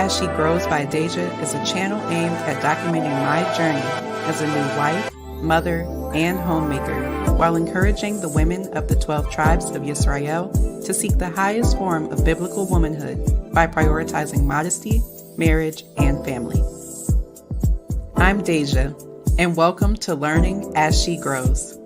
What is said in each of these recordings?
As She Grows by Deja is a channel aimed at documenting my journey as a new wife, mother, and homemaker, while encouraging the women of the 12 tribes of Yisrael to seek the highest form of biblical womanhood by prioritizing modesty, marriage, and family. I'm Deja, and welcome to Learning as She Grows.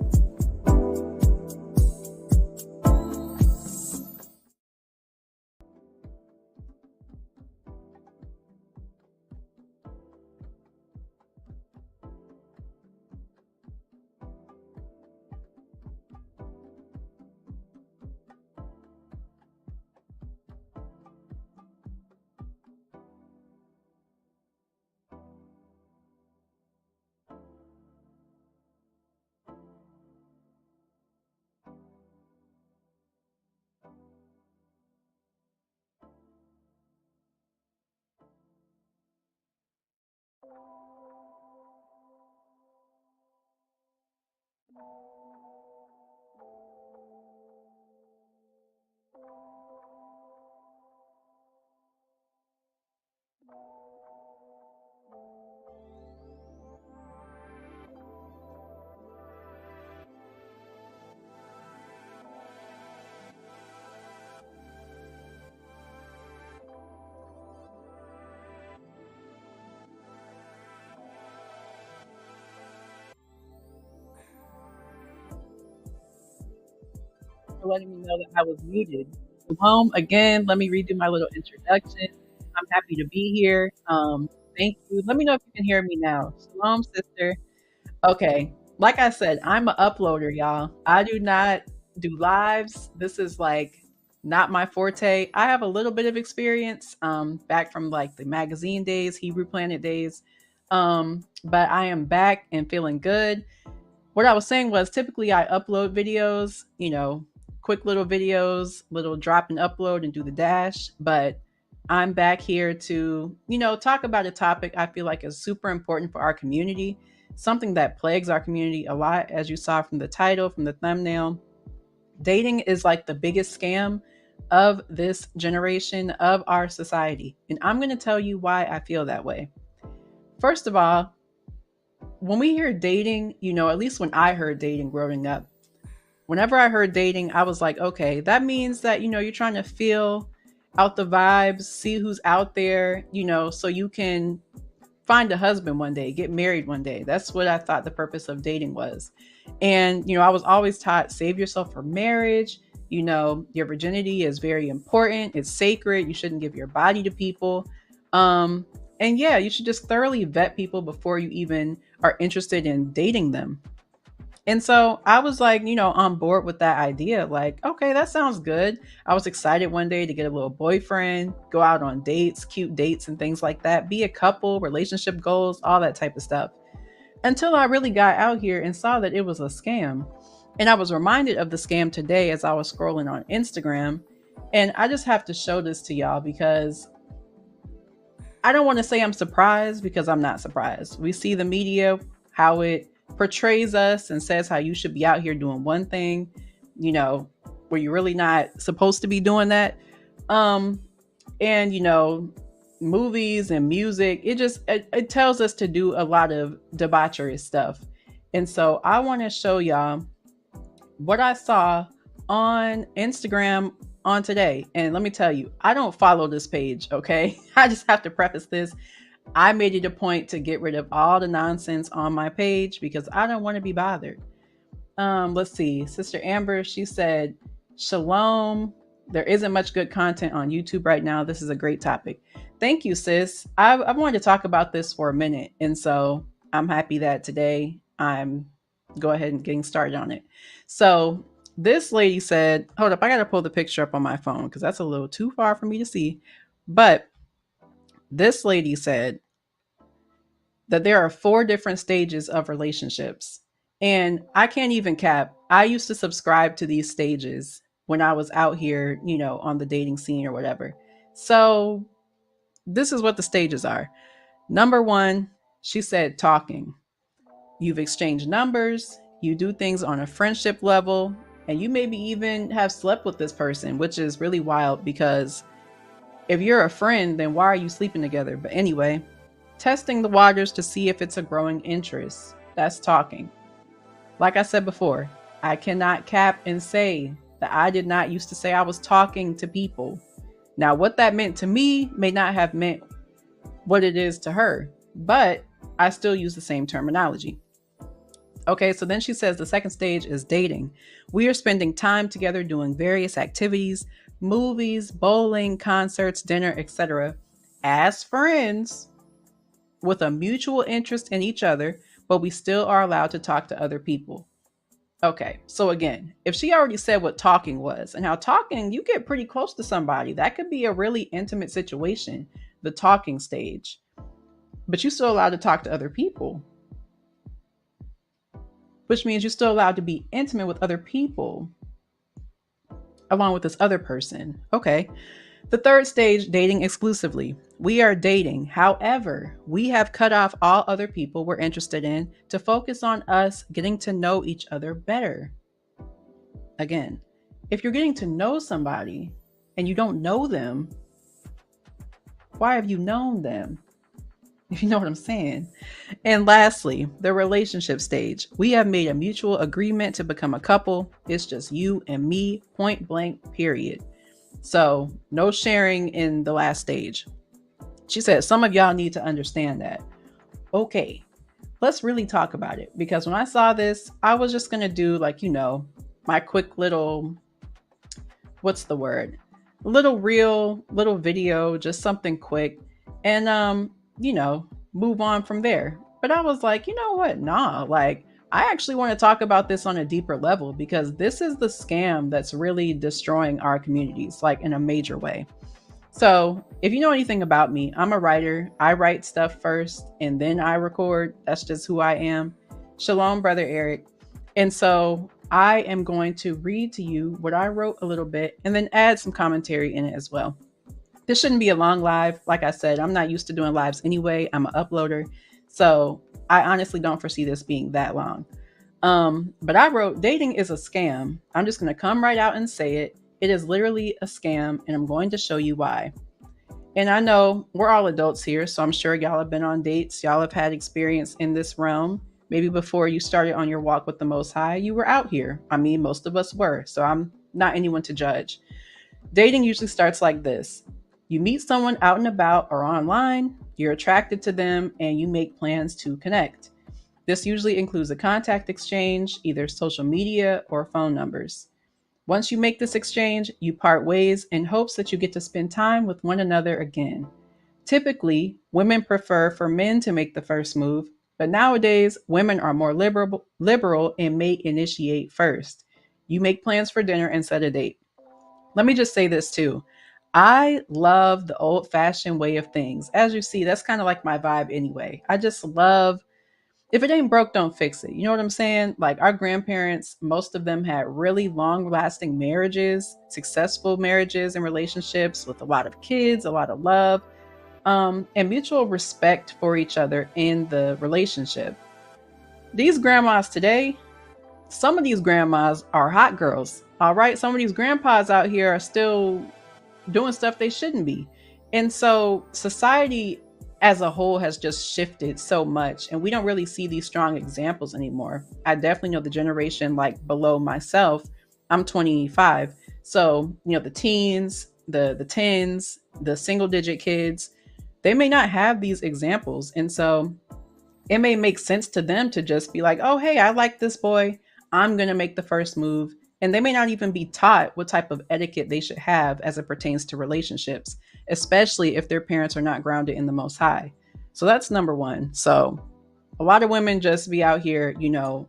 For letting me know that I was muted. Shalom again. Let me redo my little introduction. I'm happy to be here. Thank you. Let me know if you can hear me now. Shalom, sister. Okay. Like I said, I'm an uploader, y'all. I do not do lives. This is like not my forte. I have a little bit of experience back from like the magazine days, Hebrew Planet days. But I am back and feeling good. What I was saying was typically I upload videos, quick little videos, little drop and upload and do the dash. But I'm back here to, talk about a topic I feel like is super important for our community, something that plagues our community a lot, as you saw from the title, from the thumbnail. Dating is like the biggest scam of this generation, of our society. And I'm going to tell you why I feel that way. First of all, when we hear dating, at least when I heard dating growing up, whenever I heard dating, I was like, okay, that means that, you're trying to feel out the vibes, see who's out there, so you can find a husband one day, get married one day. That's what I thought the purpose of dating was. And, I was always taught, save yourself for marriage. Your virginity is very important. It's sacred. You shouldn't give your body to people. And yeah, you should just thoroughly vet people before you even are interested in dating them. And so I was like, on board with that idea. Like, okay, that sounds good. I was excited one day to get a little boyfriend, go out on dates, cute dates and things like that, be a couple, relationship goals, all that type of stuff. Until I really got out here and saw that it was a scam. And I was reminded of the scam today as I was scrolling on Instagram. And I just have to show this to y'all because I don't want to say I'm surprised, because I'm not surprised. We see the media, how it portrays us and says how you should be out here doing one thing, where you're really not supposed to be doing that. And movies and music, it tells us to do a lot of debaucherous stuff. And so I want to show y'all what I saw on Instagram on today. And let me tell you, I don't follow this page, okay? I just have to preface this. I made it a point to get rid of all the nonsense on my page because I don't want to be bothered. Let's see. Sister Amber, she said, Shalom. There isn't much good content on YouTube right now. This is a great topic. Thank you, sis. I wanted to talk about this for a minute. And so I'm happy that today I'm go ahead and getting started on it. So this lady said, hold up, I got to pull the picture up on my phone because that's a little too far for me to see. But this lady said that there are 4 different stages of relationships. And I can't even cap. I used to subscribe to these stages when I was out here, on the dating scene or whatever. So this is what the stages are. Number 1, she said talking. You've exchanged numbers, you do things on a friendship level, and you maybe even have slept with this person, which is really wild because If you're a friend, then why are you sleeping together? But anyway, testing the waters to see if it's a growing interest. That's talking. Like I said before, I cannot cap and say that I did not used to say I was talking to people. Now, what that meant to me may not have meant what it is to her, but I still use the same terminology. Okay, so then she says the second stage is dating. We are spending time together doing various activities, movies, bowling, concerts, dinner, etc. as friends with a mutual interest in each other, but we still are allowed to talk to other people. Okay, so again, if she already said what talking was and how talking, you get pretty close to somebody, that could be a really intimate situation, the talking stage, but you're still allowed to talk to other people, which means you're still allowed to be intimate with other people along with this other person. Okay. The third stage, dating exclusively. We are dating. However, we have cut off all other people we're interested in to focus on us getting to know each other better. Again, if you're getting to know somebody and you don't know them, why have you known them? If you know what I'm saying. And lastly, the relationship stage. We have made a mutual agreement to become a couple. It's just you and me, point blank, period. So no sharing in the last stage. She said, some of y'all need to understand that. Okay, let's really talk about it. Because when I saw this, I was just going to do like, my quick little, what's the word? Little reel, little video, just something quick. And, move on from there. But I was like, you know what? Nah, like, I actually want to talk about this on a deeper level because this is the scam that's really destroying our communities, like in a major way. So if you know anything about me, I'm a writer. I write stuff first and then I record. That's just who I am. Shalom, Brother Eric. And so I am going to read to you what I wrote a little bit and then add some commentary in it as well. This shouldn't be a long live. Like I said, I'm not used to doing lives anyway. I'm an uploader. So I honestly don't foresee this being that long. But I wrote, dating is a scam. I'm just going to come right out and say it. It is literally a scam, and I'm going to show you why. And I know we're all adults here, so I'm sure y'all have been on dates. Y'all have had experience in this realm. Maybe before you started on your walk with the Most High, you were out here. I mean, most of us were, so I'm not anyone to judge. Dating usually starts like this. You meet someone out and about or online, you're attracted to them, and you make plans to connect. This usually includes a contact exchange, either social media or phone numbers. Once you make this exchange, you part ways in hopes that you get to spend time with one another again. Typically, women prefer for men to make the first move, but nowadays, women are more liberal and may initiate first. You make plans for dinner and set a date. Let me just say this too. I love the old fashioned way of things. As you see, that's kind of like my vibe anyway. I just love, if it ain't broke, don't fix it. You know what I'm saying? Like our grandparents, most of them had really long lasting marriages, successful marriages and relationships with a lot of kids, a lot of love, and mutual respect for each other in the relationship. These grandmas today, some of these grandmas are hot girls. All right. Some of these grandpas out here are still doing stuff they shouldn't be. And so society as a whole has just shifted so much and we don't really see these strong examples anymore. I definitely know the generation like below myself. I'm 25. So, the teens, the tens, the single digit kids, they may not have these examples. And so it may make sense to them to just be like, oh, hey, I like this boy. I'm going to make the first move. And they may not even be taught what type of etiquette they should have as it pertains to relationships, especially if their parents are not grounded in the Most High. So that's number one. So a lot of women just be out here, I'm going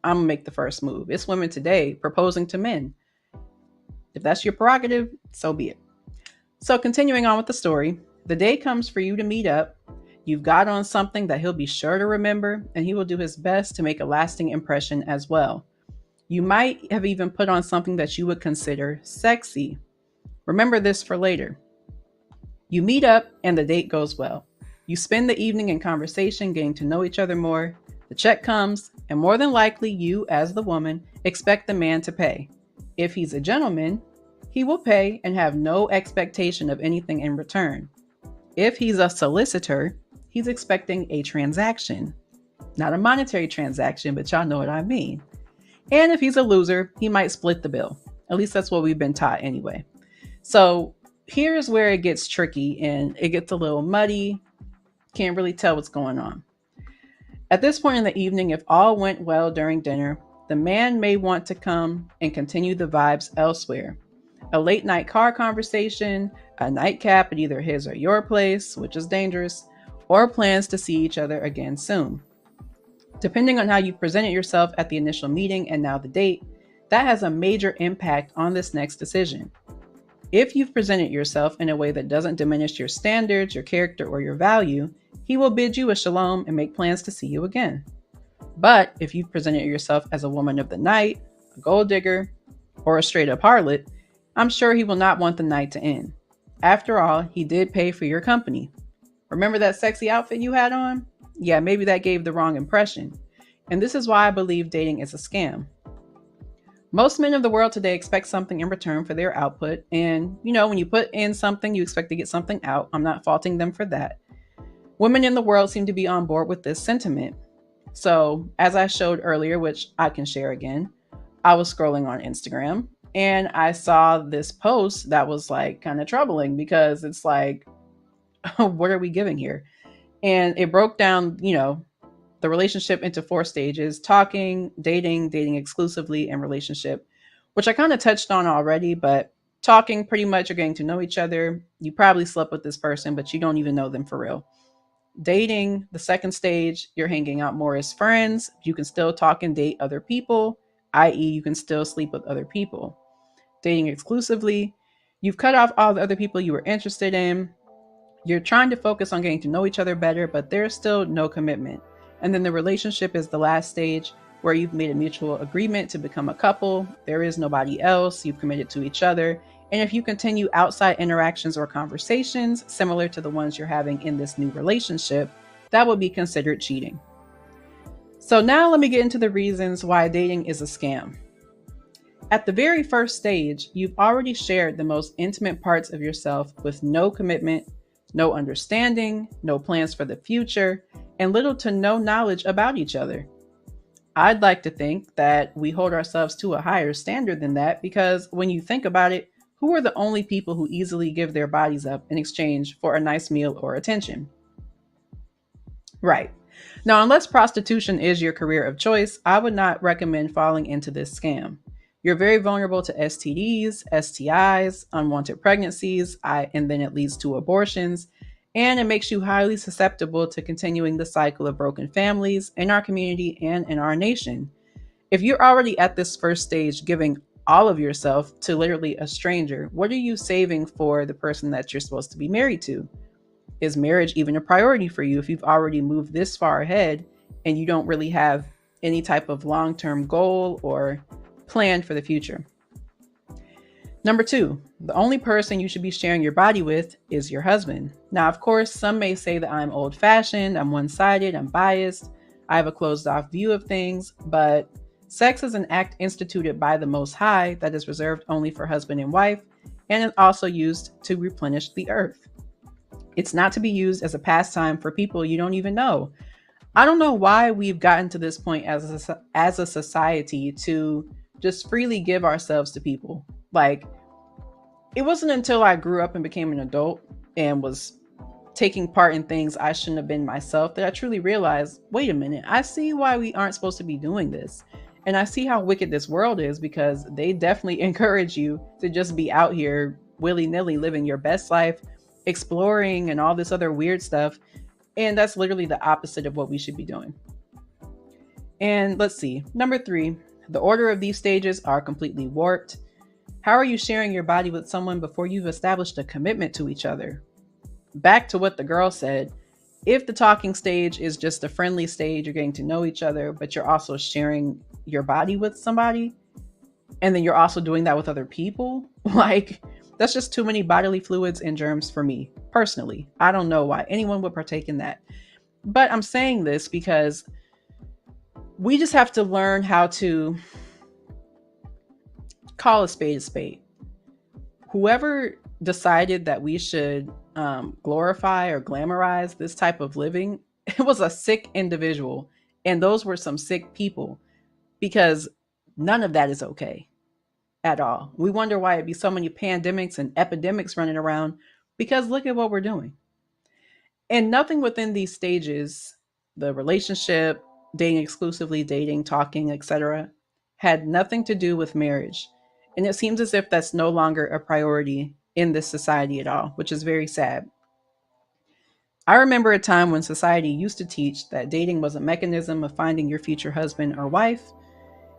to make the first move. It's women today proposing to men. If that's your prerogative, so be it. So continuing on with the story, the day comes for you to meet up. You've got on something that he'll be sure to remember, and he will do his best to make a lasting impression as well. You might have even put on something that you would consider sexy. Remember this for later. You meet up and the date goes well. You spend the evening in conversation, getting to know each other more. The check comes, and more than likely you, as the woman, expect the man to pay. If he's a gentleman, He will pay and have no expectation of anything in return. If he's a solicitor, he's expecting a transaction, not a monetary transaction, but y'all know what I mean. And if he's a loser, he might split the bill. At least that's what we've been taught anyway. So here's where it gets tricky and it gets a little muddy. Can't really tell what's going on. At this point in the evening, if all went well during dinner, the man may want to come and continue the vibes elsewhere. A late night car conversation, a nightcap at either his or your place, which is dangerous, or plans to see each other again soon. Depending on how you presented yourself at the initial meeting and now the date, that has a major impact on this next decision. If you've presented yourself in a way that doesn't diminish your standards, your character, or your value, he will bid you a shalom and make plans to see you again. But if you've presented yourself as a woman of the night, a gold digger, or a straight up harlot, I'm sure he will not want the night to end. After all, he did pay for your company. Remember that sexy outfit you had on? Yeah, maybe that gave the wrong impression. And this is why I believe dating is a scam. Most men of the world today expect something in return for their output. And, when you put in something, you expect to get something out. I'm not faulting them for that. Women in the world seem to be on board with this sentiment. So, as I showed earlier, which I can share again, I was scrolling on Instagram and I saw this post that was like kind of troubling because it's like, what are we giving here? And it broke down, the relationship into 4 stages: talking, dating exclusively, and relationship, which I kind of touched on already. But talking, pretty much, you're getting to know each other. You probably slept with this person, but you don't even know them for real. Dating, the second stage, you're hanging out more as friends. You can still talk and date other people, i.e., you can still sleep with other people. Dating exclusively, you've cut off all the other people you were interested in. You're trying to focus on getting to know each other better, but there's still no commitment. And then the relationship is the last stage where you've made a mutual agreement to become a couple. There is nobody else. You've committed to each other. And if you continue outside interactions or conversations similar to the ones you're having in this new relationship, that would be considered cheating. So now let me get into the reasons why dating is a scam. At the very first stage, you've already shared the most intimate parts of yourself with no commitment, no understanding, no plans for the future, and little to no knowledge about each other. I'd like to think that we hold ourselves to a higher standard than that because when you think about it, who are the only people who easily give their bodies up in exchange for a nice meal or attention? Right. Now, unless prostitution is your career of choice, I would not recommend falling into this scam. You're very vulnerable to STDs, STIs, unwanted pregnancies, and then it leads to abortions. And it makes you highly susceptible to continuing the cycle of broken families in our community and in our nation. If you're already at this first stage giving all of yourself to literally a stranger, what are you saving for the person that you're supposed to be married to? Is marriage even a priority for you if you've already moved this far ahead and you don't really have any type of long-term goal or plan for the future? Number 2, the only person you should be sharing your body with is your husband. Now, of course, some may say that I'm old-fashioned, I'm one-sided, I'm biased, I have a closed-off view of things, but sex is an act instituted by the Most High that is reserved only for husband and wife, and is also used to replenish the earth. It's not to be used as a pastime for people you don't even know. I don't know why we've gotten to this point as a society to just freely give ourselves to people. Like, it wasn't until I grew up and became an adult and was taking part in things I shouldn't have been myself that I truly realized, wait a minute, I see why we aren't supposed to be doing this. And I see how wicked this world is because they definitely encourage you to just be out here willy-nilly living your best life, exploring and all this other weird stuff. And that's literally the opposite of what we should be doing. And let's see, number 3, the order of these stages are completely warped. How are you sharing your body with someone before you've established a commitment to each other? Back to what the girl said, if the talking stage is just a friendly stage, you're getting to know each other, but you're also sharing your body with somebody, and then you're also doing that with other people, like, that's just too many bodily fluids and germs for me, personally. I don't know why anyone would partake in that. But I'm saying this because we just have to learn how to call a spade a spade. Whoever decided that we should glorify or glamorize this type of living, it was a sick individual. And those were some sick people because none of that is okay at all. We wonder why it'd be so many pandemics and epidemics running around because look at what we're doing. And nothing within these stages, the relationship, dating exclusively, dating, talking, etc., had nothing to do with marriage. And it seems as if that's no longer a priority in this society at all, which is very sad. I remember a time when society used to teach that dating was a mechanism of finding your future husband or wife.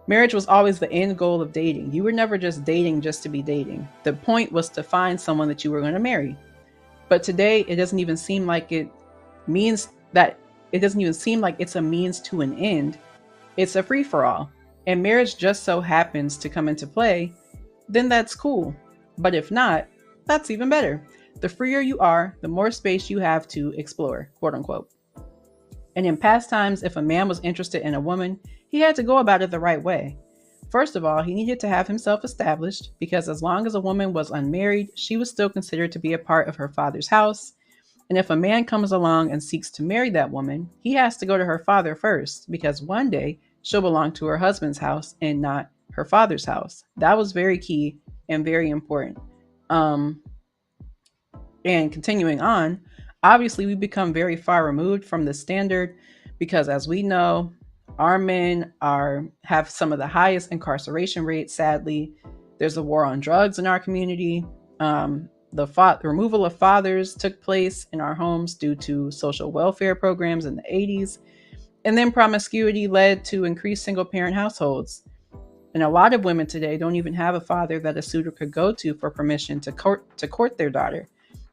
Marriage was always the end goal of dating. You were never just dating just to be dating. The point was to find someone that you were going to marry. But today, it doesn't even seem like means that it doesn't even seem like it's a means to an end. It's a free for all. And marriage just so happens to come into play, then that's cool. But if not, that's even better. The freer you are, the more space you have to explore, quote unquote. And in past times, if a man was interested in a woman, he had to go about it the right way. First of all, he needed to have himself established because as long as a woman was unmarried, she was still considered to be a part of her father's house. And if a man comes along and seeks to marry that woman, he has to go to her father first because one day she'll belong to her husband's house and not her father's house. That was very key and very important. Um, and continuing on, obviously we become very far removed from the standard because as we know, our men are have some of the highest incarceration rates, sadly. There's a war on drugs in our community. The removal of fathers took place in our homes due to social welfare programs in the 80s. And then promiscuity led to increased single parent households. And a lot of women today don't even have a father that a suitor could go to for permission to court their daughter.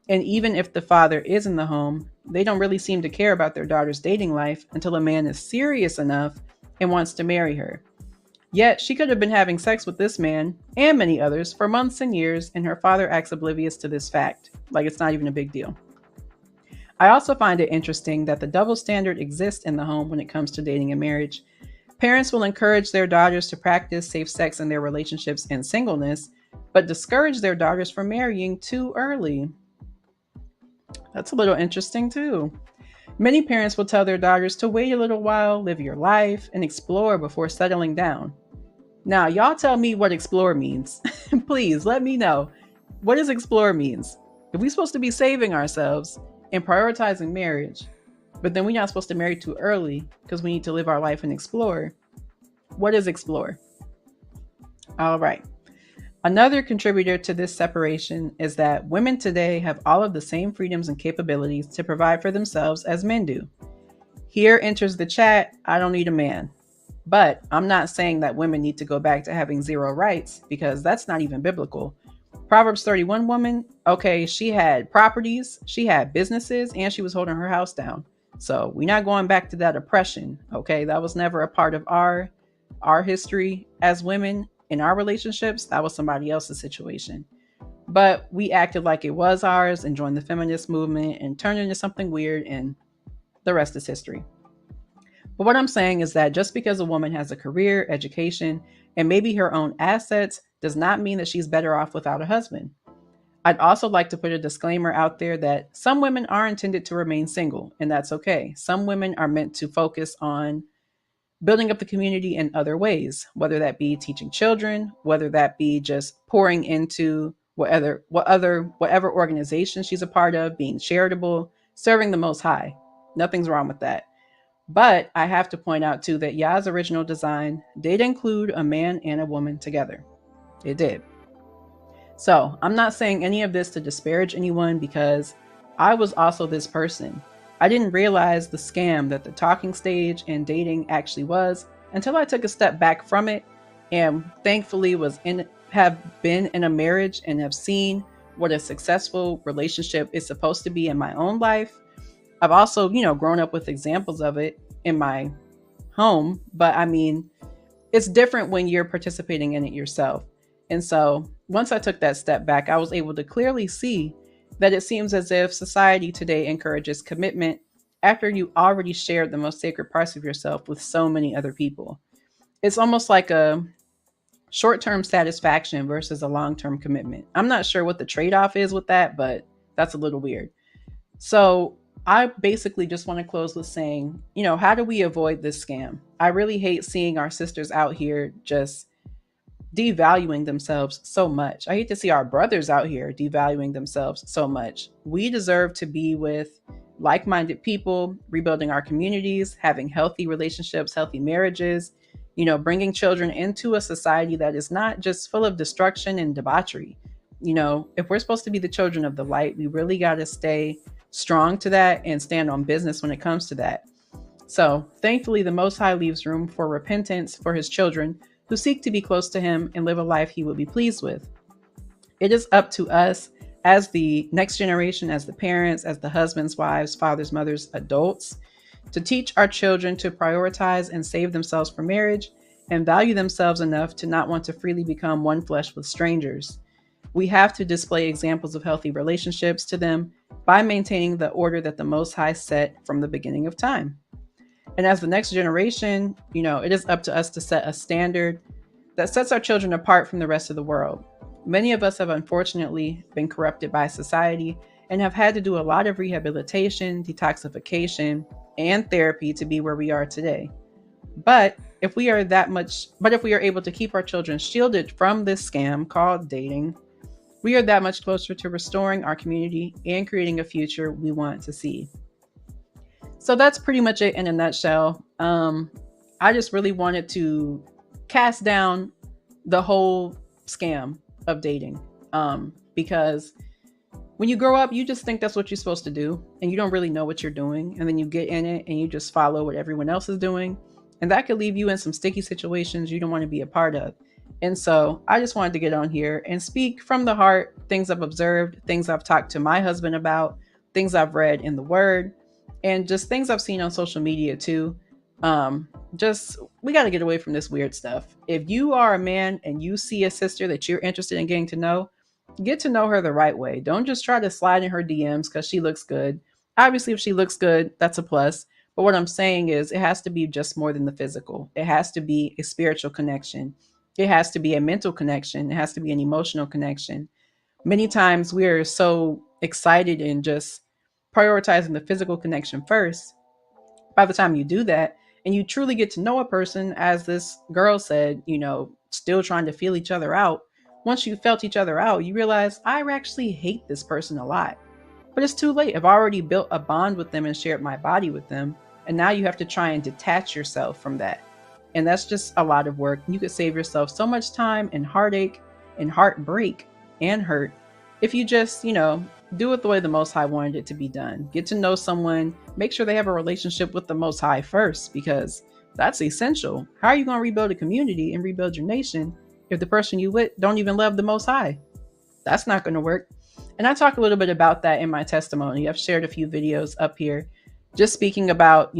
And even if the father is in the home, they don't really seem to care about their daughter's dating life until a man is serious enough and wants to marry her. Yet she could have been having sex with this man and many others for months and years, and her father acts oblivious to this fact, like it's not even a big deal. I also find it interesting that the double standard exists in the home when it comes to dating and marriage. Parents will encourage their daughters to practice safe sex in their relationships and singleness, but discourage their daughters from marrying too early. That's a little interesting too. Many parents will tell their daughters to wait a little while, live your life, and explore before settling down. Now, y'all tell me what explore means. Please let me know. What does explore means? If we're supposed to be saving ourselves and prioritizing marriage, but then we're not supposed to marry too early because we need to live our life and explore, what is explore? All right. Another contributor to this separation is that women today have all of the same freedoms and capabilities to provide for themselves as men do. Here enters the chat, I don't need a man. But I'm not saying that women need to go back to having zero rights because that's not even biblical. Proverbs 31 woman, okay, she had properties, she had businesses, and she was holding her house down. So we're not going back to that oppression, okay? That was never a part of our history as women in our relationships. That was somebody else's situation. But we acted like it was ours and joined the feminist movement and turned into something weird, and the rest is history. But what I'm saying is that just because a woman has a career, education, and maybe her own assets does not mean that she's better off without a husband. I'd also like to put a disclaimer out there that some women are intended to remain single, and that's okay. Some women are meant to focus on building up the community in other ways, whether that be teaching children, whether that be just pouring into whatever organization she's a part of, being charitable, serving the Most High. Nothing's wrong with that. But I have to point out too that Yah's original design did include a man and a woman together. It did. So I'm not saying any of this to disparage anyone because I was also this person. I didn't realize the scam that the talking stage and dating actually was until I took a step back from it and thankfully have been in a marriage and have seen what a successful relationship is supposed to be in my own life. I've also, grown up with examples of it in my home, but I mean, it's different when you're participating in it yourself. And so once I took that step back, I was able to clearly see that it seems as if society today encourages commitment after you already shared the most sacred parts of yourself with so many other people. It's almost like short-term satisfaction versus a long-term commitment. I'm not sure what the trade-off is with that, but that's a little weird. So I basically just want to close with saying, how do we avoid this scam? I really hate seeing our sisters out here just devaluing themselves so much. I hate to see our brothers out here devaluing themselves so much. We deserve to be with like minded people, rebuilding our communities, having healthy relationships, healthy marriages, bringing children into a society that is not just full of destruction and debauchery. If we're supposed to be the children of the light, we really got to stay strong to that and stand on business when it comes to that. So, thankfully, the Most High leaves room for repentance for his children who seek to be close to him and live a life he will be pleased with. It is up to us as the next generation, as the parents, as the husbands, wives, fathers, mothers, adults, to teach our children to prioritize and save themselves for marriage and value themselves enough to not want to freely become one flesh with strangers. We have to display examples of healthy relationships to them by maintaining the order that the Most High set from the beginning of time. And as the next generation, it is up to us to set a standard that sets our children apart from the rest of the world. Many of us have unfortunately been corrupted by society and have had to do a lot of rehabilitation, detoxification, and therapy to be where we are today. But if we are able to keep our children shielded from this scam called dating, we are that much closer to restoring our community and creating a future we want to see. So that's pretty much it in a nutshell. I just really wanted to cast down the whole scam of dating, because when you grow up, you just think that's what you're supposed to do, and you don't really know what you're doing. And then you get in it and you just follow what everyone else is doing. And that could leave you in some sticky situations you don't want to be a part of. And so I just wanted to get on here and speak from the heart, things I've observed, things I've talked to my husband about, things I've read in the Word, and just things I've seen on social media too. Just we got to get away from this weird stuff. If you are a man and you see a sister that you're interested in getting to know, get to know her the right way. Don't just try to slide in her DMs because she looks good. Obviously, if she looks good, that's a plus. But what I'm saying is it has to be just more than the physical. It has to be a spiritual connection. It has to be a mental connection. It has to be an emotional connection. Many times we are so excited and just prioritizing the physical connection first. By the time you do that and you truly get to know a person, as this girl said, still trying to feel each other out, once you felt each other out, you realize I actually hate this person a lot. But it's too late. I've already built a bond with them and shared my body with them. And now you have to try and detach yourself from that. And that's just a lot of work. You could save yourself so much time and heartache and heartbreak and hurt if you just, do it the way the Most High wanted it to be done. Get to know someone, make sure they have a relationship with the Most High first, because that's essential. How are you going to rebuild a community and rebuild your nation if the person you with don't even love the Most High? That's not going to work. And I talk a little bit about that in my testimony. I've shared a few videos up here just speaking about,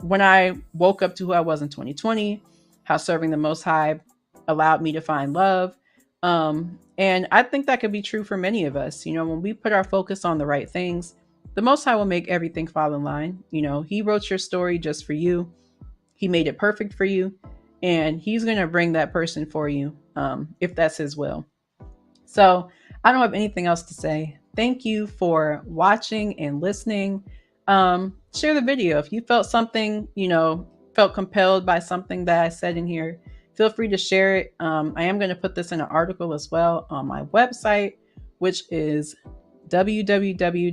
when I woke up to who I was in 2020, how serving the Most High allowed me to find love. And I think that could be true for many of us. When we put our focus on the right things, the Most High will make everything fall in line. He wrote your story just for you. He made it perfect for you. And he's going to bring that person for you, if that's his will. So I don't have anything else to say. Thank you for watching and listening. Share the video. If you felt something, felt compelled by something that I said in here, feel free to share it. I am going to put this in an article as well on my website, which is www.deja.life.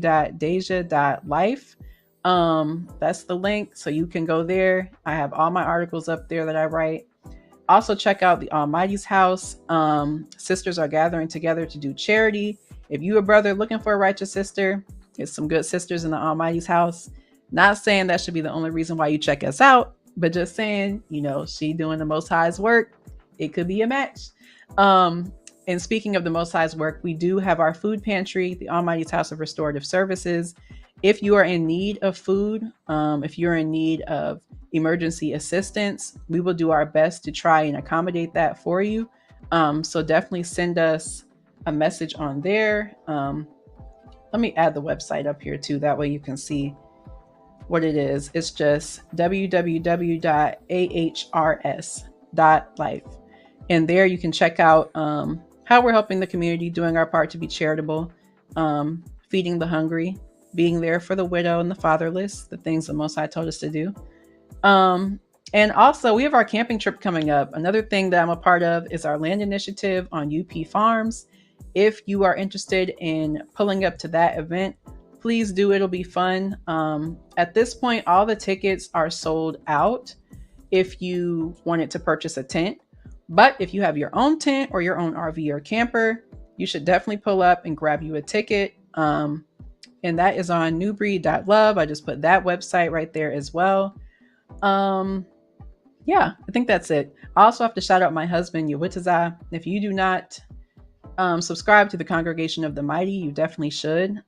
That's the link. So you can go there. I have all my articles up there that I write. Also check out the Almighty's house. Sisters are gathering together to do charity. If you a brother looking for a righteous sister, there's some good sisters in the Almighty's house. Not saying that should be the only reason why you check us out, but just saying, she doing the Most High's work. It could be a match. And speaking of the Most High's work, we do have our food pantry, the Almighty's House of Restorative Services. If you are in need of food, if you're in need of emergency assistance, we will do our best to try and accommodate that for you. So definitely send us a message on there. Let me add the website up here too. That way you can see what it is. It's just www.ahrs.life. And there you can check out how we're helping the community, doing our part to be charitable, feeding the hungry, being there for the widow and the fatherless, the things the Most High told us to do. Um, and also, we have our camping trip coming up. Another thing that I'm a part of is our land initiative on UP Farms. If you are interested in pulling up to that event, please do. It'll be fun. At this point, all the tickets are sold out if you wanted to purchase a tent. But if you have your own tent or your own RV or camper, you should definitely pull up and grab you a ticket. And that is on newbreed.love. I just put that website right there as well. Yeah, I think that's it. I also have to shout out my husband, Yawitaza. If you do not subscribe to the Congregation of the Mighty, you definitely should.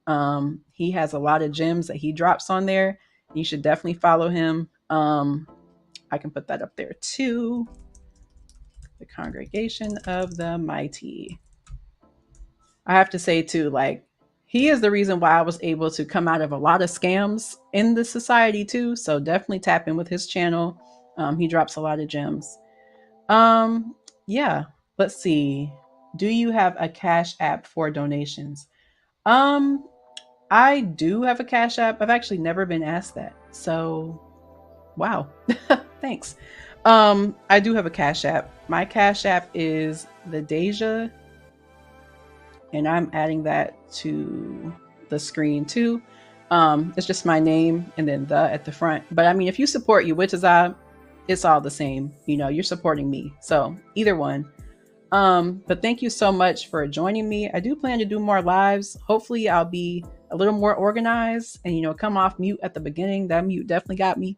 He has a lot of gems that he drops on there. You should definitely follow him. I can put that up there too. The Congregation of the Mighty. I have to say too, like, he is the reason why I was able to come out of a lot of scams in the society too. So definitely tap in with his channel. He drops a lot of gems. Um, yeah. Let's see. Do you have a Cash App for donations? Um, I do have a Cash App. I've actually never been asked that. So, wow. Thanks. I do have a Cash App. My Cash App is the Deja, and I'm adding that to the screen too. It's just my name and then the at the front. But I mean, if you support you, which is it's all the same. You know, you're supporting me. So either one. But thank you so much for joining me. I do plan to do more lives. Hopefully I'll be a little more organized and, you know, come off mute at the beginning. That mute definitely got me.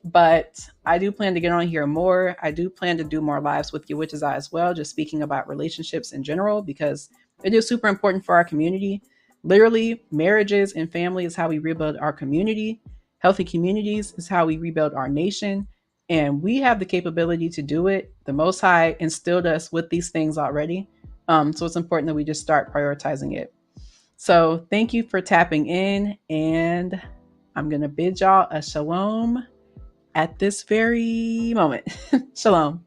But I do plan to get on here more. I do plan to do more lives with you, which is I as well, just speaking about relationships in general, because it is super important for our community. Literally, marriages and family is how we rebuild our community. Healthy communities is how we rebuild our nation. And we have the capability to do it. The Most High instilled us with these things already. So it's important that we just start prioritizing it. So thank you for tapping in. And I'm going to bid y'all a shalom at this very moment. Shalom.